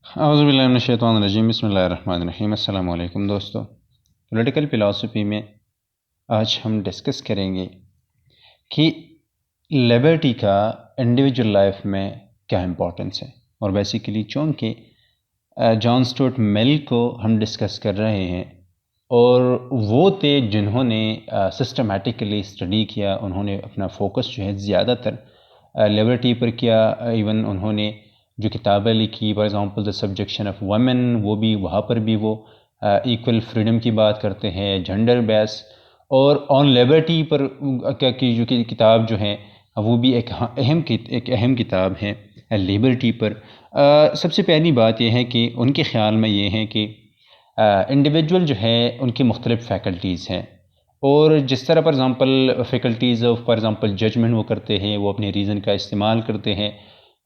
اعوذ باللہ من الشیطان الرجیم، بسم اللہ الرحمن الرحیم۔ السلام علیکم دوستو، پولیٹیکل فلاسفی میں آج ہم ڈسکس کریں گے کہ لبرٹی کا انڈیویجول لائف میں کیا امپورٹنس ہے، اور بیسیکلی چونکہ جان اسٹوارٹ مل کو ہم ڈسکس کر رہے ہیں اور وہ تھے جنہوں نے سسٹمیٹکلی اسٹڈی کیا، انہوں نے اپنا فوکس جو ہے زیادہ تر لبرٹی پر کیا۔ ایون انہوں نے جو کتابیں لکھی، for example the subjection of women, وہ بھی وہاں پر بھی وہ ایکول فریڈم کی بات کرتے ہیں، جنڈر بیس، اور آن لبرٹی پر کی جو کتاب جو ہے وہ بھی ایک اہم کتاب ہے لبرٹی پر۔ سب سے پہلی بات یہ ہے کہ ان کے خیال میں یہ ہے کہ انڈیویجول جو ہے ان کی مختلف فیکلٹیز ہیں، اور جس طرح for example faculties of for example judgment وہ کرتے ہیں، وہ اپنے ریزن کا استعمال کرتے ہیں،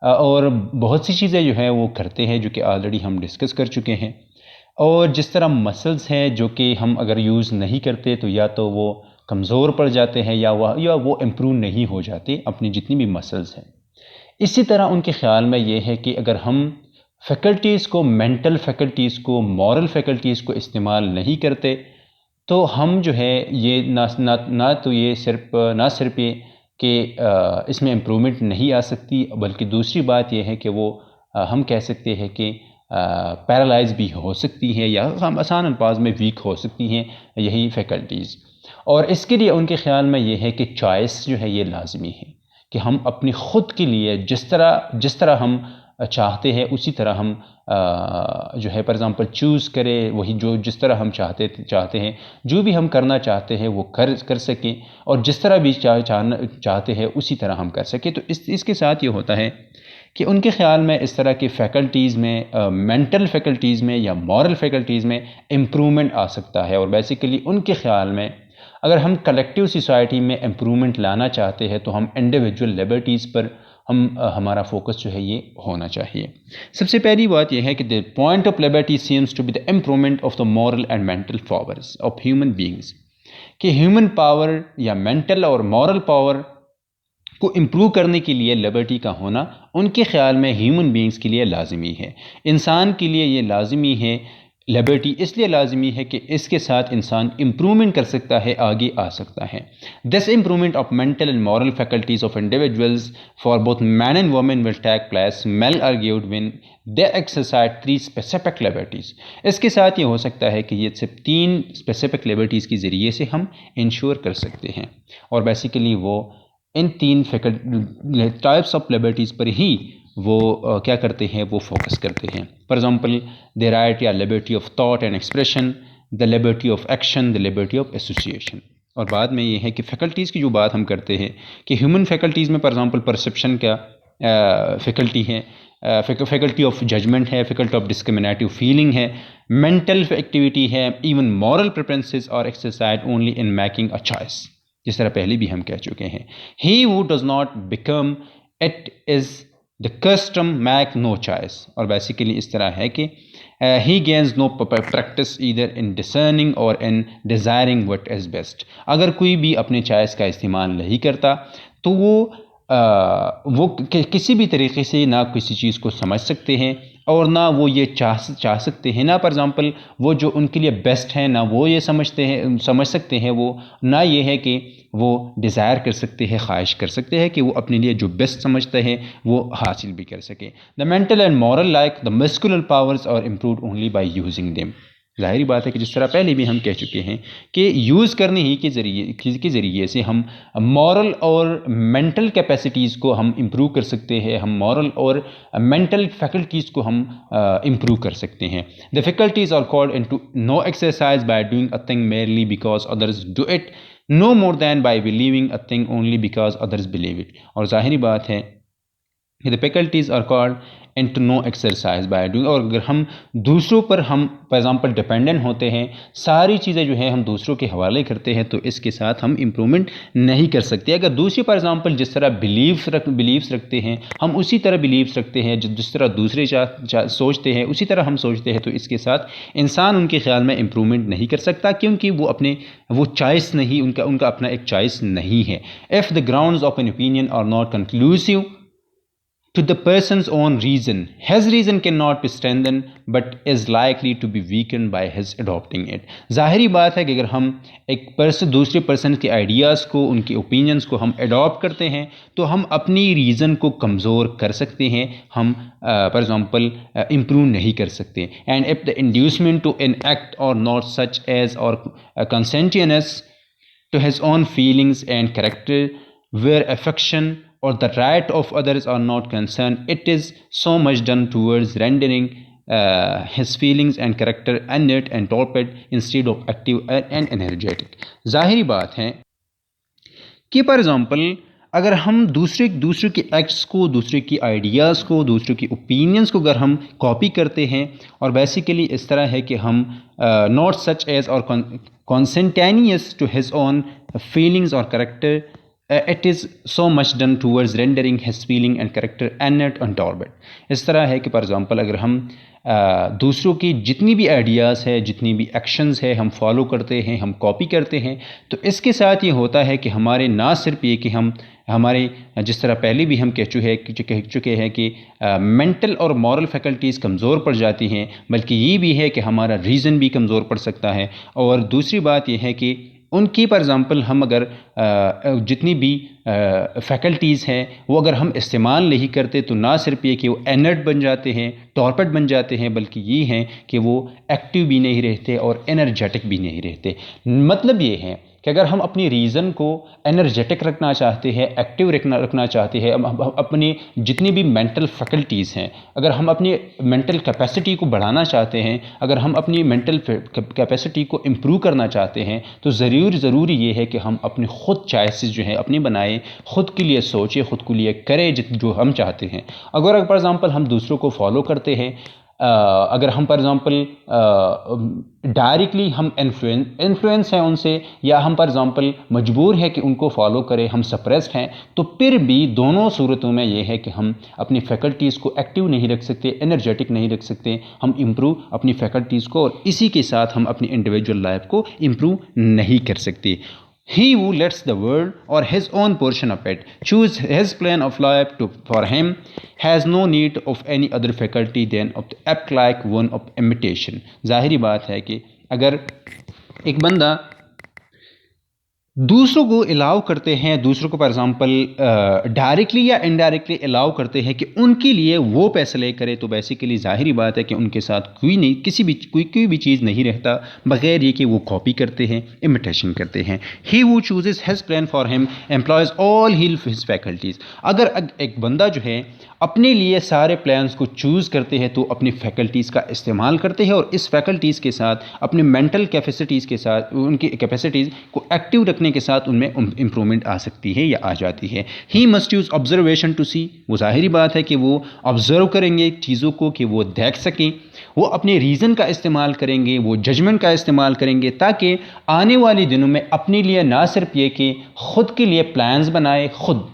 اور بہت سی چیزیں جو ہیں وہ کرتے ہیں جو کہ آلریڈی ہم ڈسکس کر چکے ہیں۔ اور جس طرح مسلز ہیں جو کہ ہم اگر یوز نہیں کرتے تو یا تو وہ کمزور پڑ جاتے ہیں یا وہ امپروو نہیں ہو جاتے، اپنی جتنی بھی مسلز ہیں۔ اسی طرح ان کے خیال میں یہ ہے کہ اگر ہم فیکلٹیز کو، مینٹل فیکلٹیز کو، مورل فیکلٹیز کو استعمال نہیں کرتے تو ہم جو ہے یہ نہ صرف یہ کہ اس میں امپرومنٹ نہیں آ سکتی، بلکہ دوسری بات یہ ہے کہ وہ ہم کہہ سکتے ہیں کہ پیرالائز بھی ہو سکتی ہے، یا ہم آسان الفاظ میں ویک ہو سکتی ہیں یہی فیکلٹیز۔ اور اس کے لیے ان کے خیال میں یہ ہے کہ چوائس جو ہے یہ لازمی ہے، کہ ہم اپنی خود کے لیے جس طرح ہم چاہتے ہیں اسی طرح ہم جو ہے فار ایگزامپل چوز کرے، وہی جس طرح ہم چاہتے ہیں، جو بھی ہم کرنا چاہتے ہیں وہ کر سکیں، اور جس طرح بھی چاہتے ہیں اسی طرح ہم کر سکیں۔ تو اس کے ساتھ یہ ہوتا ہے کہ ان کے خیال میں اس طرح کی فیکلٹیز میں، مینٹل فیکلٹیز میں یا مورل فیکلٹیز میں امپرومنٹ آ سکتا ہے۔ اور بیسیکلی ان کے خیال میں اگر ہم کلیکٹیو سوسائٹی میں امپرومنٹ لانا چاہتے ہیں تو ہم انڈیویجول لبرٹیز پر ہمارا فوکس جو ہے یہ ہونا چاہیے۔ سب سے پہلی بات یہ ہے کہ the point of liberty seems to be the improvement of the moral and mental powers of human beings، کہ ہیومن پاور یا مینٹل اور مورل پاور کو امپروو کرنے کے لیے لبرٹی کا ہونا ان کے خیال میں ہیومن بینگز کے لیے لازمی ہے، انسان کے لیے یہ لازمی ہے۔ لبرٹی اس لیے لازمی ہے کہ اس کے ساتھ انسان امپرومنٹ کر سکتا ہے، آگے آ سکتا ہے۔ This improvement of mental and moral faculties of individuals for both men and women will take place, Mill argued, when they exercise 3 specific liberties۔ اس کے ساتھ یہ ہو سکتا ہے کہ یہ صرف 3 specific liberties کے ذریعے سے ہم انشور کر سکتے ہیں، اور بیسیکلی وہ ان 3 ٹائپس آف لبرٹیز پر ہی وہ کیا کرتے ہیں، وہ فوکس کرتے ہیں۔ فار ایگزامپل دی رائٹ یا Liberty of thought and expression, the liberty of action, the liberty of association. اور بعد میں یہ ہے کہ فیکلٹیز کی جو بات ہم کرتے ہیں کہ ہیومن فیکلٹیز میں فار ایگزامپل پرسیپشن کا فیکلٹی ہے، فیکلٹی آف ججمنٹ ہے، فیکلٹی آف ڈسکریمنیٹیو فیلنگ ہے، مینٹل ایکٹیویٹی ہے، even moral preferences are exercised only in making a choice, جس طرح پہلے بھی ہم کہہ چکے ہیں۔ He who does not become it is the custom make no choice، اور بیسیکلی اس طرح ہے کہ he gains no practice either in discerning or in desiring what is best۔ اگر کوئی بھی اپنے چوائس کا استعمال نہیں کرتا تو وہ کسی بھی طریقے سے نہ کسی چیز کو سمجھ سکتے ہیں، اور نہ وہ یہ چاہ سکتے ہیں، نہ فار ایگزامپل وہ جو ان کے لیے بیسٹ ہے نہ وہ یہ سمجھ سکتے ہیں، وہ نہ یہ ہے کہ وہ ڈیزائر کر سکتے ہیں، خواہش کر سکتے ہیں کہ وہ اپنے لیے جو بیسٹ سمجھتے ہیں وہ حاصل بھی کر سکیں۔ The mental and moral like the muscular powers are improved only by using them. ظاہری بات ہے کہ جس طرح پہلے بھی ہم کہہ چکے ہیں کہ یوز کرنے ہی کے ذریعے سے ہم مورل اور مینٹل کیپیسٹیز کو ہم امپروو کر سکتے ہیں، ہم مورل اور مینٹل فیکلٹیز کو ہم امپروو کر سکتے ہیں۔ The faculties are called into no exercise by doing a thing merely because others do it، no more than by believing a thing only because others believe it۔ اور ظاہری بات ہے کہ the faculties are called into no exercise by doing، اور اگر ہم دوسروں پر ہم فار ایگزامپل ڈپینڈنٹ ہوتے ہیں، ساری چیزیں جو ہیں ہم دوسروں کے حوالے کرتے ہیں، تو اس کے ساتھ ہم امپرومنٹ نہیں کر سکتے۔ اگر دوسرے فار ایگزامپل جس طرح بلیفس رکھتے ہیں ہم اسی طرح بلیفس رکھتے ہیں، جس طرح دوسرے سوچتے ہیں اسی طرح ہم سوچتے ہیں، تو اس کے ساتھ انسان ان کے خیال میں امپرومنٹ نہیں کر سکتا، کیونکہ وہ چوائس نہیں، ان کا اپنا ایک چوائس نہیں ہے۔ If the grounds of an opinion are not conclusive to the person's own reason. His reason cannot be strengthened but is likely to be weakened by his adopting it. ظاہری بات ہے کہ اگر ہم ایک دوسرے پرسن کے آئیڈیاز کو، ان کے اوپینینز کو ہم اڈاپٹ کرتے ہیں تو ہم اپنی ریزن کو کمزور کر سکتے ہیں، ہم فار ایگزامپل امپروو نہیں کر سکتے. And if the inducement to an act or not such as or کنسنٹینس to his own feelings and character, where affection or the right of others are not concerned, it is so much done towards rendering his feelings and character inert and torpid instead of active and energetic. ظاہری بات ہے کہ for example اگر ہم دوسرے کے acts کو، دوسرے کی آئیڈیاز کو، دوسرے کی اوپینینس کو اگر ہم کاپی کرتے ہیں، اور بیسیکلی اس طرح ہے کہ ہم ناٹ سچ ایز اور consentaneous to his own feelings or character, it is so much done towards rendering his feeling and character inert and torpid. اس طرح ہے کہ فار ایگزامپل اگر ہم دوسروں کی جتنی بھی آئیڈیاز ہے، جتنی بھی ایکشنز ہے ہم فالو کرتے ہیں، ہم کاپی کرتے ہیں، تو اس کے ساتھ یہ ہوتا ہے کہ ہمارے نہ صرف یہ کہ ہمارے جس طرح پہلے بھی ہم کہہ چکے ہیں کہ مینٹل اور مورل فیکلٹیز کمزور پڑ جاتی ہیں، بلکہ یہ بھی ہے کہ ہمارا ریزن بھی کمزور پڑ سکتا ہے. اور دوسری بات یہ ہے کہ ان کی فار ایگزامپل ہم اگر جتنی بھی فیکلٹیز ہیں وہ اگر ہم استعمال نہیں کرتے تو نہ صرف یہ کہ وہ انرٹ بن جاتے ہیں، ٹارپڈ بن جاتے ہیں، بلکہ یہ ہیں کہ وہ ایکٹیو بھی نہیں رہتے اور انرجیٹک بھی نہیں رہتے. مطلب یہ ہے کہ اگر ہم اپنی ریزن کو انرجیٹک رکھنا چاہتے ہیں، ایکٹیو رکھنا چاہتے ہیں، اپنی جتنی بھی مینٹل فیکلٹیز ہیں، اگر ہم اپنی مینٹل کیپیسٹی کو بڑھانا چاہتے ہیں، اگر ہم اپنی مینٹل کیپیسٹی کو امپروو کرنا چاہتے ہیں، تو ضروری یہ ہے کہ ہم اپنی خود چوائسز جو ہیں اپنی بنائیں، خود کے لیے سوچیں، خود کے لیے کریں جو ہم چاہتے ہیں. اگر فار ایگزامپل ہم دوسروں کو فالو کرتے ہیں، اگر ہم فار ایگزامپل ڈائریکٹلی ہم انفلوئنس ہیں ان سے، یا ہم فار ایگزامپل مجبور ہے کہ ان کو فالو کریں، ہم سپریسڈ ہیں، تو پھر بھی دونوں صورتوں میں یہ ہے کہ ہم اپنی فیکلٹیز کو ایکٹیو نہیں رکھ سکتے، انرجیٹک نہیں رکھ سکتے، ہم امپروو اپنی فیکلٹیز کو، اور اسی کے ساتھ ہم اپنی انڈیویجول لائف کو امپروو نہیں کر سکتے. He who lets the world or his own portion of it choose his plan of life for him has no need of any other faculty than to act like one of imitation. ظاہری بات ہے کہ اگر ایک بندہ دوسروں کو الاؤ کرتے ہیں، دوسروں کو فار ایگزامپل ڈائریکٹلی یا انڈائریکٹلی الاؤ کرتے ہیں کہ ان کے لیے وہ فیصلے کرے، تو بیسیکلی ظاہری بات ہے کہ ان کے ساتھ کوئی بھی چیز نہیں رہتا بغیر یہ کہ وہ کاپی کرتے ہیں، امیٹیشن کرتے ہیں. He who chooses his plan for him employs all his faculties. اگر ایک بندہ جو ہے اپنے لیے سارے پلانز کو چوز کرتے ہیں تو اپنی فیکلٹیز کا استعمال کرتے ہیں، اور اس فیکلٹیز کے ساتھ اپنے مینٹل کیپیسٹیز کے ساتھ ان کی کیپیسٹیز کو ایکٹیو رکھنے کے ساتھ ان میں امپرومنٹ آ سکتی ہے یا آ جاتی ہے. He must use observation to see. وہ ظاہری بات ہے کہ وہ آبزرو کریں گے چیزوں کو کہ وہ دیکھ سکیں، وہ اپنے ریزن کا استعمال کریں گے، وہ ججمنٹ کا استعمال کریں گے، تاکہ آنے والے دنوں میں اپنے لیے نہ صرف یہ کہ خود کے لیے پلانز بنائے خود،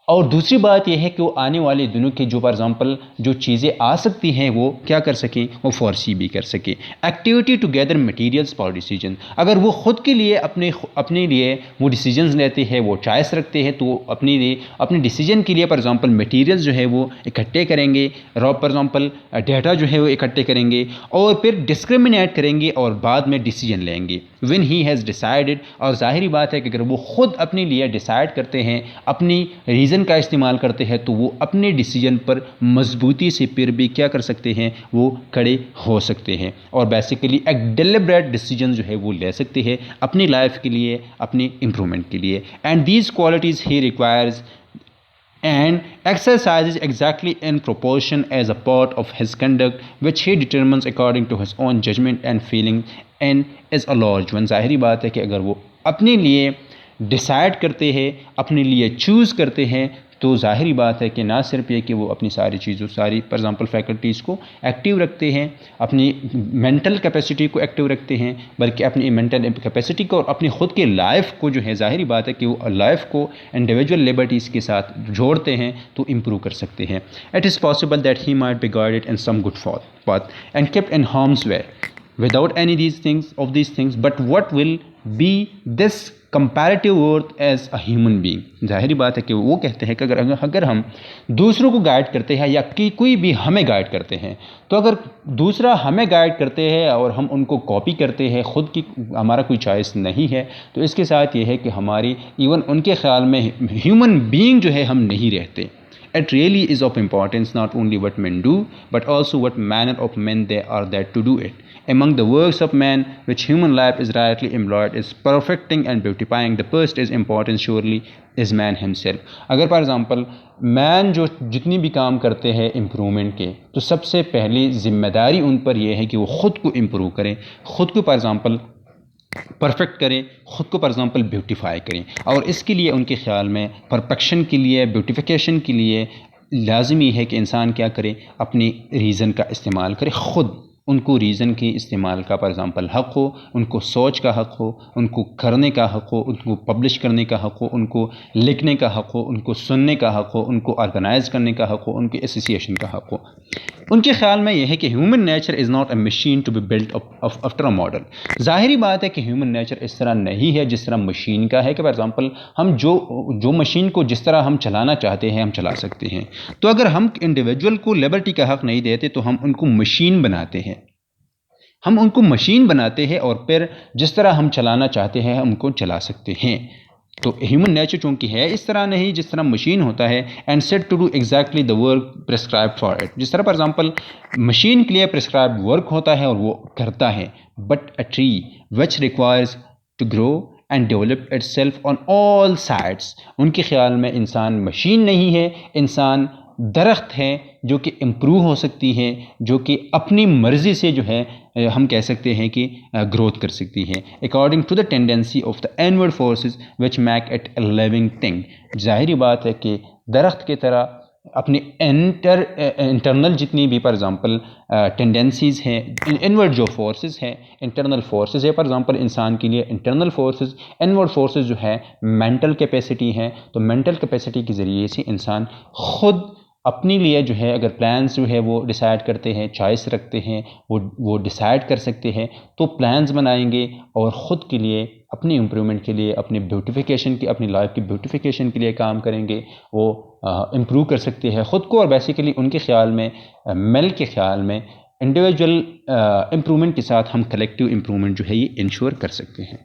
اور دوسری بات یہ ہے کہ وہ آنے والے دنوں کے جو فار ایگزامپل جو چیزیں آ سکتی ہیں وہ کیا کر سکیں، وہ فورسی بھی کر سکیں. Activity to gather materials for decision. اگر وہ خود کے لیے اپنے لیے وہ ڈیسیجنز لیتے ہیں، وہ چوائس رکھتے ہیں، تو وہ اپنے ڈیسیجن کے لیے فار ایگزامپل مٹیریلز جو ہے وہ اکٹھے کریں گے، فار ایگزامپل ڈیٹا جو ہے وہ اکٹھے کریں گے، اور پھر ڈسکریمنیٹ کریں گے اور بعد میں ڈیسیجن لیں گے. when he has decided. اور ظاہری بات ہے کہ اگر وہ خود اپنے لیے ڈیسائیڈ کرتے ہیں، اپنی ریزن کا استعمال کرتے ہیں، تو وہ اپنے ڈیسیجن پر مضبوطی سے پھر بھی کیا کر سکتے ہیں، وہ کھڑے ہو سکتے ہیں، اور بیسیکلی ایک ڈیلیبریٹ ڈیسیجن جو ہے وہ لے سکتے ہیں اپنی لائف کے لیے، اپنی امپرومنٹ کے لیے. And these qualities he requires and exercises exactly in proportion as a part of his conduct which he determines according to his own judgment and feeling and is a large one. ظاہری بات ہے کہ اگر وہ اپنے لیے decide کرتے ہیں، اپنے لیے چوز کرتے ہیں، تو ظاہری بات ہے کہ نہ صرف یہ کہ وہ اپنی ساری فار ایگزامپل فیکلٹیز کو ایکٹیو رکھتے ہیں، اپنی مینٹل کیپیسٹی کو ایکٹیو رکھتے ہیں، بلکہ اپنی مینٹل کیپیسٹی کو اور اپنی خود کے لائف کو جو ہے ظاہری بات ہے کہ وہ لائف کو انڈیویجول لبرٹیز کے ساتھ جوڑتے ہیں تو امپروو کر سکتے ہیں. It is possible that he might be guided in some good path and kept in harm's way without any of these things, but what will be this comparative worth as a human being. ظاہری بات ہے کہ وہ کہتے ہیں کہ اگر ہم دوسروں کو گائیڈ کرتے ہیں یا کوئی بھی ہمیں گائیڈ کرتے ہیں، تو اگر دوسرا ہمیں گائیڈ کرتے ہیں اور ہم ان کو کاپی کرتے ہیں، خود کی ہمارا کوئی چوائس نہیں ہے، تو اس کے ساتھ یہ ہے کہ ہماری ایون ان کے خیال میں ہیومن بینگ جو ہے ہم نہیں رہتے. It really is of importance not only what men do, but also what manner of men they are that to do it. Among the works of man which human life is rightly employed is perfecting and beautifying the first is important surely is man himself. اگر for example مین جو جتنی بھی کام کرتے ہیں improvement کے، تو سب سے پہلی ذمہ داری ان پر یہ ہے کہ وہ خود کو امپروو کریں، خود کو فار ایگزامپل پرفیکٹ کریں، خود کو فار ایگزامپل بیوٹیفائی کریں. اور اس کے لیے ان کے خیال میں پرفیکشن کے لیے، بیوٹیفیکیشن کے لیے لازمی ہے کہ انسان کیا کرے، اپنی ریزن کا استعمال کرے. خود ان کو ریزن کے استعمال کا فار ایگزامپل حق ہو، ان کو سوچ کا حق ہو، ان کو کرنے کا حق ہو، ان کو پبلش کرنے کا حق ہو، ان کو لکھنے کا حق ہو، ان کو سننے کا حق ہو، ان کو آرگنائز کرنے کا حق ہو، ان کے ایسوسیشن کا حق ہو. ان کے خیال میں یہ ہے کہ human nature is not a machine to be built after a model. ظاہری بات ہے کہ ہیومن نیچر اس طرح نہیں ہے جس طرح مشین کا ہے، کہ فار ایگزامپل ہم جو مشین کو جس طرح ہم چلانا چاہتے ہیں ہم چلا سکتے ہیں. تو اگر ہم انڈیویجول کو لبرٹی کا حق نہیں دیتے تو ہم ان کو مشین بناتے ہیں، ہم ان کو مشین بناتے ہیں اور پھر جس طرح ہم چلانا چاہتے ہیں ہم ان کو چلا سکتے ہیں. تو ہیومن نیچر چونکہ ہے اس طرح نہیں جس طرح مشین ہوتا ہے، and set to do exactly the work prescribed for it. جس طرح فار ایگزامپل مشین کے لیے پرسکرائب ورک ہوتا ہے اور وہ کرتا ہے، but a tree which requires to grow and develop itself on all sides. ان کے خیال میں انسان مشین نہیں ہے، انسان درخت ہے جو کہ امپروو ہو سکتی ہے، جو کہ اپنی مرضی سے جو ہے ہم کہہ سکتے ہیں کہ گروتھ کر سکتی ہے according to the tendency of the inward forces which make it a living thing. ظاہری بات ہے کہ درخت کی طرح اپنی انٹرنل جتنی بھی فار ایگزامپل ٹینڈنسیز ہیں، انورڈ جو فورسز ہیں، انٹرنل فورسز ہے فار ایگزامپل انسان کے لیے انٹرنل فورسز، انورڈ فورسز جو ہے مینٹل کیپیسٹی ہیں. تو مینٹل کیپیسٹی کے ذریعے سے انسان خود اپنے لیے جو ہے اگر پلانز جو ہے وہ ڈیسائیڈ کرتے ہیں، چوائس رکھتے ہیں، وہ ڈیسائیڈ کر سکتے ہیں، تو پلانز بنائیں گے اور خود کے لیے اپنی امپرومنٹ کے لیے، اپنی بیوٹیفیکیشن کی، اپنی لائف کی بیوٹیفیکیشن کے لیے کام کریں گے. وہ امپروو کر سکتے ہیں خود کو، اور بیسیکلی ان کے خیال میں، میل کے خیال میں انڈیویجول امپرومنٹ کے ساتھ ہم کلیکٹیو امپرومنٹ جو ہے یہ انشور کر سکتے ہیں.